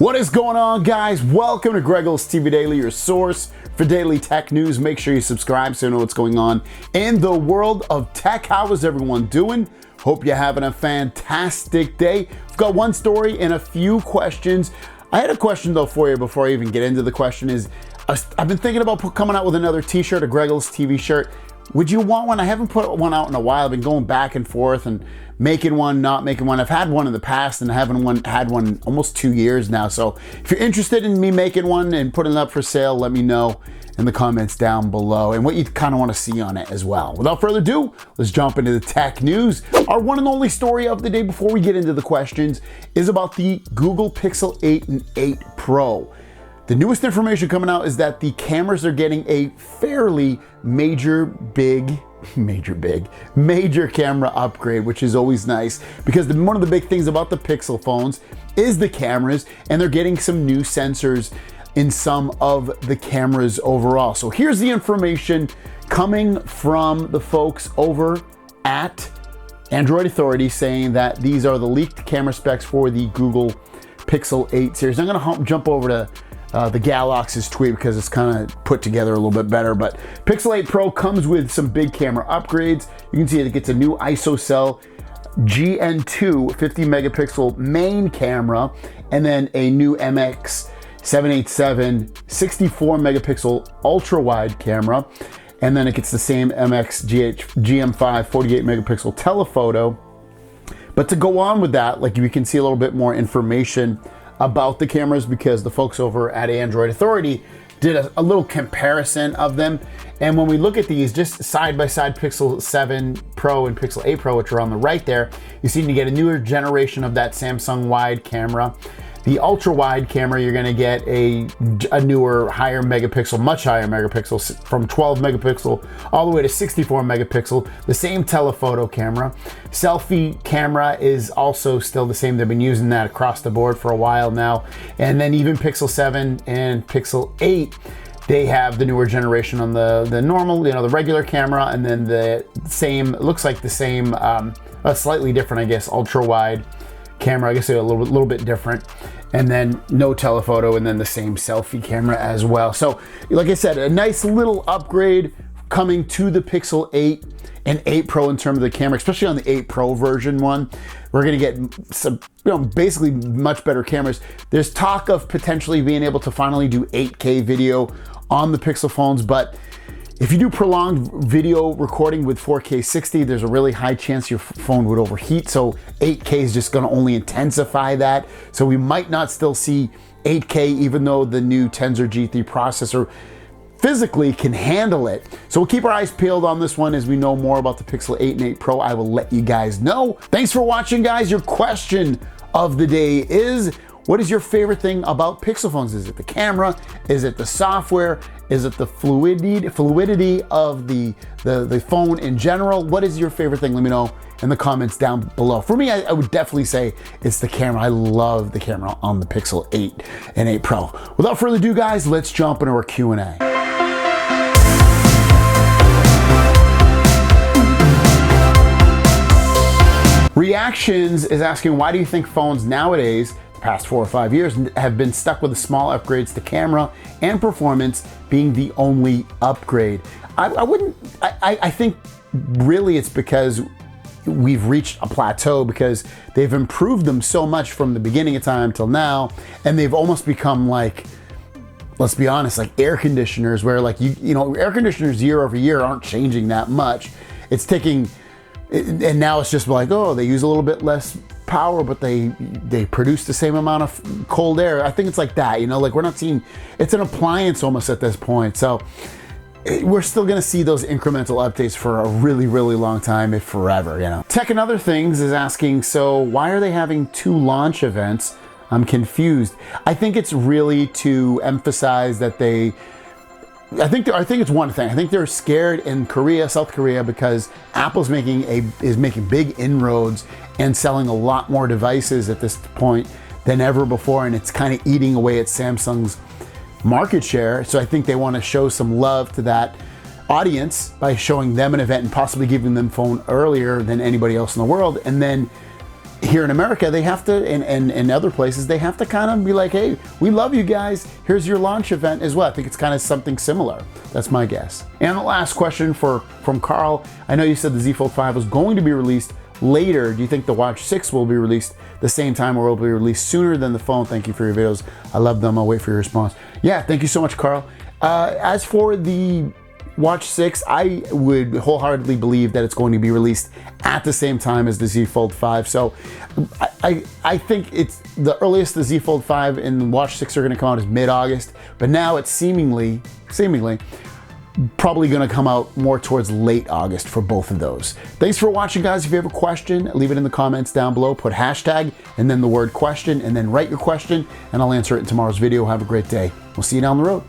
What is going on, guys? Welcome to Greggles TV Daily, your source for daily tech news. Make sure you subscribe so you know what's going on in the world of tech. How is everyone doing? Hope you're having a fantastic day. I've got one story and a few questions. I had a question though for you before I even get into the question is, I've been thinking about coming out with another t-shirt, a Greggles TV shirt. Would you want one? I haven't put one out in a while. I've been going back and forth and making one, not making one. I've had one in the past and I haven't had one almost 2 years now. So if you're interested in me making one and putting it up for sale, let me know in the comments down below and what you kind of want to see on it as well. Without further ado, let's jump into the tech news. Our one and only story of the day before we get into the questions is about the Google Pixel 8 and 8 Pro. The newest information coming out is that the cameras are getting a fairly major camera upgrade, which is always nice because one of the big things about the Pixel phones is the cameras, and they're getting some new sensors in some of the cameras overall. So here's the information coming from the folks over at Android Authority saying that these are the leaked camera specs for the Google Pixel 8 series. I'm gonna jump over to the Galaxy's tweet because it's kind of put together a little bit better, but Pixel 8 Pro comes with some big camera upgrades. You can see it gets a new ISO GN2 50 megapixel main camera, and then a new MX787 64 megapixel ultra wide camera, and then it gets the same GM5 48 megapixel telephoto. But to go on with that, like you can see a little bit more information about the cameras because the folks over at Android Authority did a little comparison of them. And when we look at these just side by side, Pixel 7 Pro and Pixel 8 Pro, which are on the right there, you seem to get a newer generation of that Samsung wide camera. The ultra wide camera, you're gonna get a newer, higher megapixel, much higher megapixel, from 12 megapixel all the way to 64 megapixel, the same telephoto camera. Selfie camera is also still the same. They've been using that across the board for a while now. And then even Pixel 7 and Pixel 8, they have the newer generation on the normal, the regular camera, and then the same, it looks like the same, slightly different, I guess, ultra wide camera. I guess they're a little bit different, and then no telephoto, and then the same selfie camera as well. So like I said, a nice little upgrade coming to the Pixel 8 and 8 Pro in terms of the camera, especially on the 8 Pro version one. We're gonna get some, basically much better cameras. There's talk of potentially being able to finally do 8K video on the Pixel phones, but if you do prolonged video recording with 4K 60, there's a really high chance your phone would overheat. So 8K is just gonna only intensify that. So we might not still see 8K, even though the new Tensor G3 processor physically can handle it. So we'll keep our eyes peeled on this one as we know more about the Pixel 8 and 8 Pro. I will let you guys know. Thanks for watching, guys. Your question of the day is, what is your favorite thing about Pixel phones? Is it the camera? Is it the software? Is it the fluidity of the phone in general? What is your favorite thing? Let me know in the comments down below. For me, I would definitely say it's the camera. I love the camera on the Pixel 8 and 8 Pro. Without further ado, guys, let's jump into our Q&A. Reactions is asking, why do you think phones nowadays, past 4 or 5 years, have been stuck with the small upgrades to camera and performance being the only upgrade? I think really it's because we've reached a plateau because they've improved them so much from the beginning of time till now, and they've almost become like, let's be honest, like air conditioners, where like you know air conditioners year over year aren't changing that much. It's taking, and now it's just like, oh, they use a little bit less power, but they produce the same amount of cold air. I think it's like that, like we're not seeing, it's an appliance almost at this point. So we're still gonna see those incremental updates for a really, really long time, if forever, Tech and Other Things is asking, so why are they having 2 launch events? I'm confused. I think it's really to emphasize that I think it's one thing. I think they're scared in South Korea, because Apple's making big inroads and selling a lot more devices at this point than ever before, and it's kind of eating away at Samsung's market share. So I think they want to show some love to that audience by showing them an event and possibly giving them phone earlier than anybody else in the world, and then here in America, they have to, and in other places, they have to kind of be like, hey, we love you guys. Here's your launch event as well. I think it's kind of something similar. That's my guess. And the last question from Carl. I know you said the Z Fold 5 was going to be released later. Do you think the Watch 6 will be released the same time or will be released sooner than the phone? Thank you for your videos. I love them. I'll wait for your response. Yeah, thank you so much, Carl. As for the Watch 6, I would wholeheartedly believe that it's going to be released at the same time as the Z Fold 5. So I think it's the earliest the Z Fold 5 and the Watch 6 are going to come out is mid-August, but now it's seemingly probably going to come out more towards late August for both of those. Thanks for watching, guys. If you have a question, leave it in the comments down below. Put hashtag and then the word question and then write your question and I'll answer it in tomorrow's video. Have a great day. We'll see you down the road.